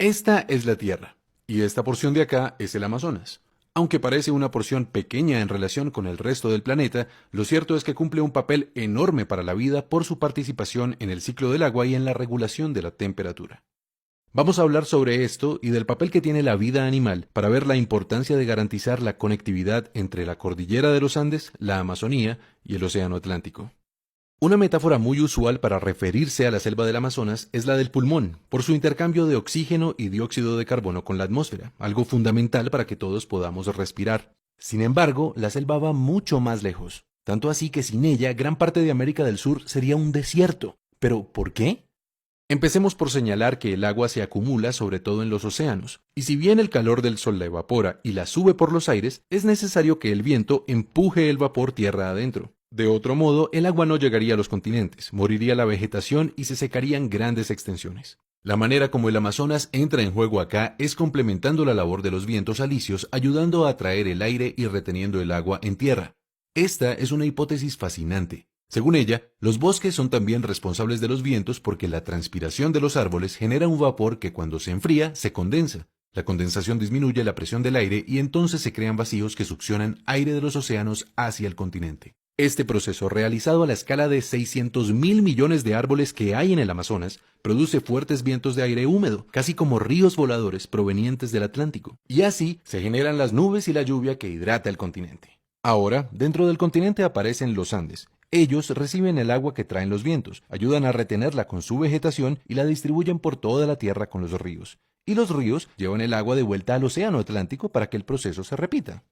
Esta es la Tierra, y esta porción de acá es el Amazonas. Aunque parece una porción pequeña en relación con el resto del planeta, lo cierto es que cumple un papel enorme para la vida por su participación en el ciclo del agua y en la regulación de la temperatura. Vamos a hablar sobre esto y del papel que tiene la vida animal para ver la importancia de garantizar la conectividad entre la cordillera de los Andes, la Amazonía y el Océano Atlántico. Una metáfora muy usual para referirse a la selva del Amazonas es la del pulmón, por su intercambio de oxígeno y dióxido de carbono con la atmósfera, algo fundamental para que todos podamos respirar. Sin embargo, la selva va mucho más lejos, tanto así que sin ella gran parte de América del Sur sería un desierto. ¿Pero por qué? Empecemos por señalar que el agua se acumula sobre todo en los océanos, y si bien el calor del sol la evapora y la sube por los aires, es necesario que el viento empuje el vapor tierra adentro. De otro modo, el agua no llegaría a los continentes, moriría la vegetación y se secarían grandes extensiones. La manera como el Amazonas entra en juego acá es complementando la labor de los vientos alisios, ayudando a atraer el aire y reteniendo el agua en tierra. Esta es una hipótesis fascinante. Según ella, los bosques son también responsables de los vientos porque la transpiración de los árboles genera un vapor que cuando se enfría se condensa. La condensación disminuye la presión del aire y entonces se crean vacíos que succionan aire de los océanos hacia el continente. Este proceso, realizado a la escala de 600.000 millones de árboles que hay en el Amazonas, produce fuertes vientos de aire húmedo, casi como ríos voladores provenientes del Atlántico. Y así se generan las nubes y la lluvia que hidrata el continente. Ahora, dentro del continente aparecen los Andes. Ellos reciben el agua que traen los vientos, ayudan a retenerla con su vegetación y la distribuyen por toda la tierra con los ríos. Y los ríos llevan el agua de vuelta al océano Atlántico para que el proceso se repita.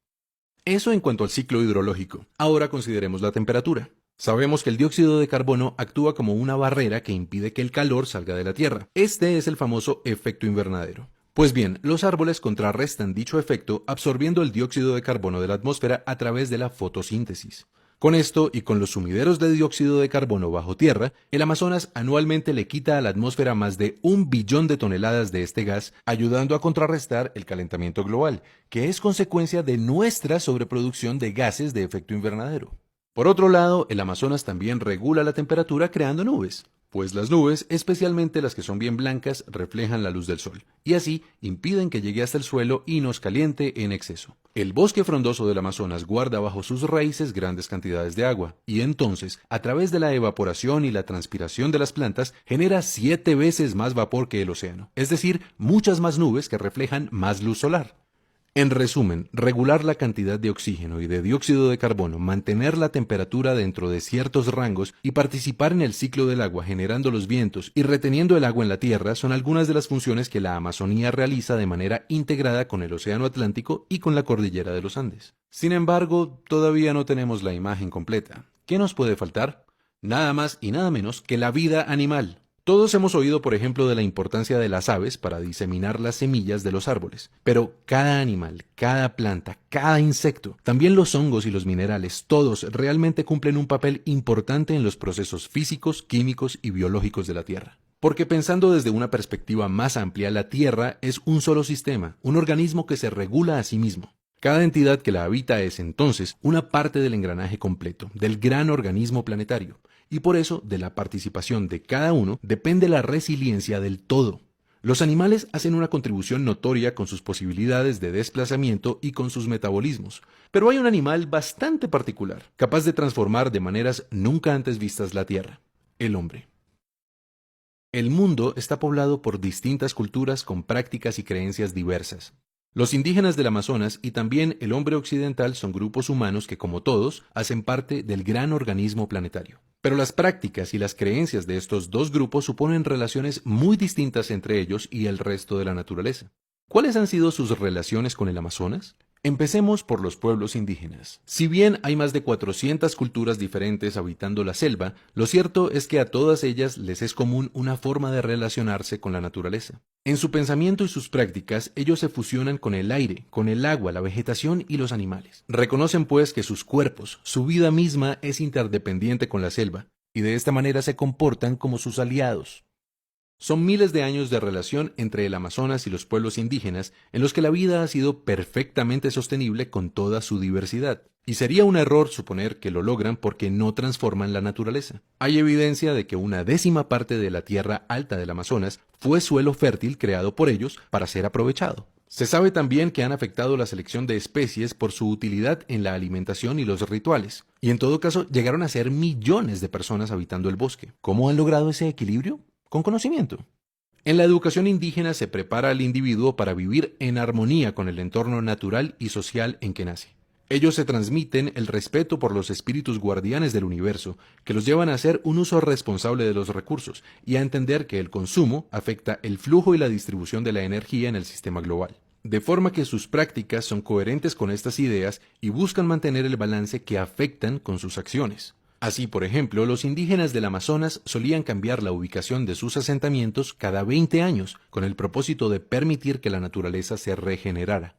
Eso en cuanto al ciclo hidrológico. Ahora consideremos la temperatura. Sabemos que el dióxido de carbono actúa como una barrera que impide que el calor salga de la Tierra. Este es el famoso efecto invernadero. Pues bien, los árboles contrarrestan dicho efecto absorbiendo el dióxido de carbono de la atmósfera a través de la fotosíntesis. Con esto y con los sumideros de dióxido de carbono bajo tierra, el Amazonas anualmente le quita a la atmósfera más de 1 billón de toneladas de este gas, ayudando a contrarrestar el calentamiento global, que es consecuencia de nuestra sobreproducción de gases de efecto invernadero. Por otro lado, el Amazonas también regula la temperatura creando nubes, pues las nubes, especialmente las que son bien blancas, reflejan la luz del sol, y así impiden que llegue hasta el suelo y nos caliente en exceso. El bosque frondoso del Amazonas guarda bajo sus raíces grandes cantidades de agua, y entonces, a través de la evaporación y la transpiración de las plantas, genera 7 veces más vapor que el océano, es decir, muchas más nubes que reflejan más luz solar. En resumen, regular la cantidad de oxígeno y de dióxido de carbono, mantener la temperatura dentro de ciertos rangos y participar en el ciclo del agua generando los vientos y reteniendo el agua en la tierra son algunas de las funciones que la Amazonía realiza de manera integrada con el Océano Atlántico y con la cordillera de los Andes. Sin embargo, todavía no tenemos la imagen completa. ¿Qué nos puede faltar? Nada más y nada menos que la vida animal. Todos hemos oído, por ejemplo, de la importancia de las aves para diseminar las semillas de los árboles, pero cada animal, cada planta, cada insecto, también los hongos y los minerales, todos realmente cumplen un papel importante en los procesos físicos, químicos y biológicos de la Tierra. Porque pensando desde una perspectiva más amplia, la Tierra es un solo sistema, un organismo que se regula a sí mismo. Cada entidad que la habita es entonces una parte del engranaje completo, del gran organismo planetario. Y por eso, de la participación de cada uno, depende la resiliencia del todo. Los animales hacen una contribución notoria con sus posibilidades de desplazamiento y con sus metabolismos. Pero hay un animal bastante particular, capaz de transformar de maneras nunca antes vistas la Tierra: el hombre. El mundo está poblado por distintas culturas con prácticas y creencias diversas. Los indígenas del Amazonas y también el hombre occidental son grupos humanos que, como todos, hacen parte del gran organismo planetario. Pero las prácticas y las creencias de estos dos grupos suponen relaciones muy distintas entre ellos y el resto de la naturaleza. ¿Cuáles han sido sus relaciones con el Amazonas? Empecemos por los pueblos indígenas. Si bien hay más de 400 culturas diferentes habitando la selva, lo cierto es que a todas ellas les es común una forma de relacionarse con la naturaleza. En su pensamiento y sus prácticas, ellos se fusionan con el aire, con el agua, la vegetación y los animales. Reconocen pues que sus cuerpos, su vida misma es interdependiente con la selva, y de esta manera se comportan como sus aliados. Son miles de años de relación entre el Amazonas y los pueblos indígenas en los que la vida ha sido perfectamente sostenible con toda su diversidad. Y sería un error suponer que lo logran porque no transforman la naturaleza. Hay evidencia de que una décima parte de la tierra alta del Amazonas fue suelo fértil creado por ellos para ser aprovechado. Se sabe también que han afectado la selección de especies por su utilidad en la alimentación y los rituales. Y en todo caso, llegaron a ser millones de personas habitando el bosque. ¿Cómo han logrado ese equilibrio? Con conocimiento. En la educación indígena se prepara al individuo para vivir en armonía con el entorno natural y social en que nace. Ellos se transmiten el respeto por los espíritus guardianes del universo, que los llevan a hacer un uso responsable de los recursos y a entender que el consumo afecta el flujo y la distribución de la energía en el sistema global. De forma que sus prácticas son coherentes con estas ideas y buscan mantener el balance que afectan con sus acciones. Así, por ejemplo, los indígenas del Amazonas solían cambiar la ubicación de sus asentamientos cada 20 años, con el propósito de permitir que la naturaleza se regenerara.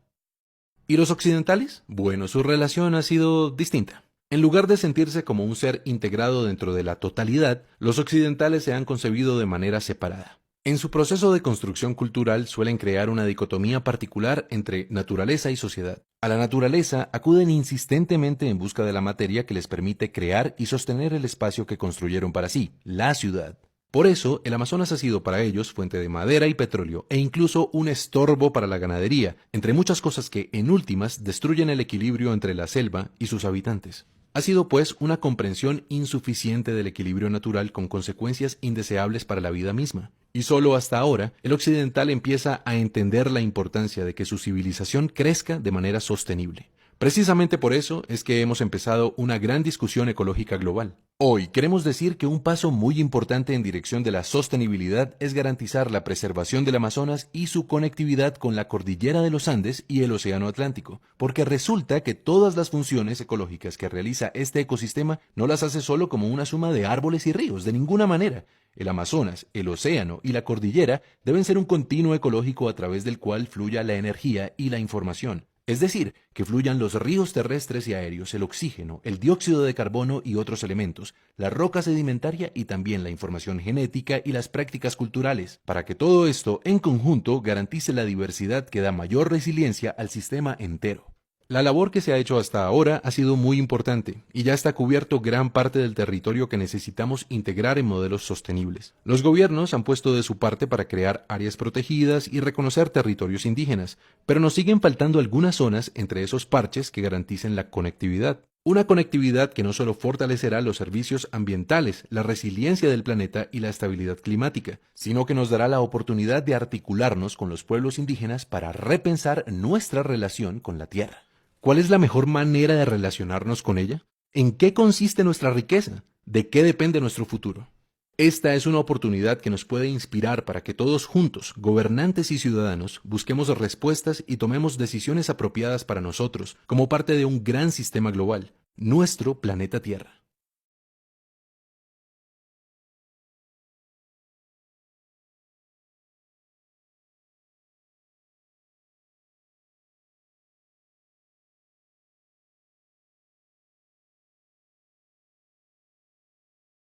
¿Y los occidentales? Bueno, su relación ha sido distinta. En lugar de sentirse como un ser integrado dentro de la totalidad, los occidentales se han concebido de manera separada. En su proceso de construcción cultural suelen crear una dicotomía particular entre naturaleza y sociedad. A la naturaleza acuden insistentemente en busca de la materia que les permite crear y sostener el espacio que construyeron para sí, la ciudad. Por eso, el Amazonas ha sido para ellos fuente de madera y petróleo e incluso un estorbo para la ganadería, entre muchas cosas que, en últimas, destruyen el equilibrio entre la selva y sus habitantes. Ha sido, pues, una comprensión insuficiente del equilibrio natural con consecuencias indeseables para la vida misma. Y solo hasta ahora, el occidental empieza a entender la importancia de que su civilización crezca de manera sostenible. Precisamente por eso es que hemos empezado una gran discusión ecológica global. Hoy queremos decir que un paso muy importante en dirección de la sostenibilidad es garantizar la preservación del Amazonas y su conectividad con la cordillera de los Andes y el Océano Atlántico, porque resulta que todas las funciones ecológicas que realiza este ecosistema no las hace solo como una suma de árboles y ríos, de ninguna manera. El Amazonas, el océano y la cordillera deben ser un continuo ecológico a través del cual fluya la energía y la información. Es decir, que fluyan los ríos terrestres y aéreos, el oxígeno, el dióxido de carbono y otros elementos, la roca sedimentaria y también la información genética y las prácticas culturales, para que todo esto en conjunto garantice la diversidad que da mayor resiliencia al sistema entero. La labor que se ha hecho hasta ahora ha sido muy importante y ya está cubierto gran parte del territorio que necesitamos integrar en modelos sostenibles. Los gobiernos han puesto de su parte para crear áreas protegidas y reconocer territorios indígenas, pero nos siguen faltando algunas zonas entre esos parches que garanticen la conectividad. Una conectividad que no solo fortalecerá los servicios ambientales, la resiliencia del planeta y la estabilidad climática, sino que nos dará la oportunidad de articularnos con los pueblos indígenas para repensar nuestra relación con la tierra. ¿Cuál es la mejor manera de relacionarnos con ella? ¿En qué consiste nuestra riqueza? ¿De qué depende nuestro futuro? Esta es una oportunidad que nos puede inspirar para que todos juntos, gobernantes y ciudadanos, busquemos respuestas y tomemos decisiones apropiadas para nosotros, como parte de un gran sistema global, nuestro planeta Tierra.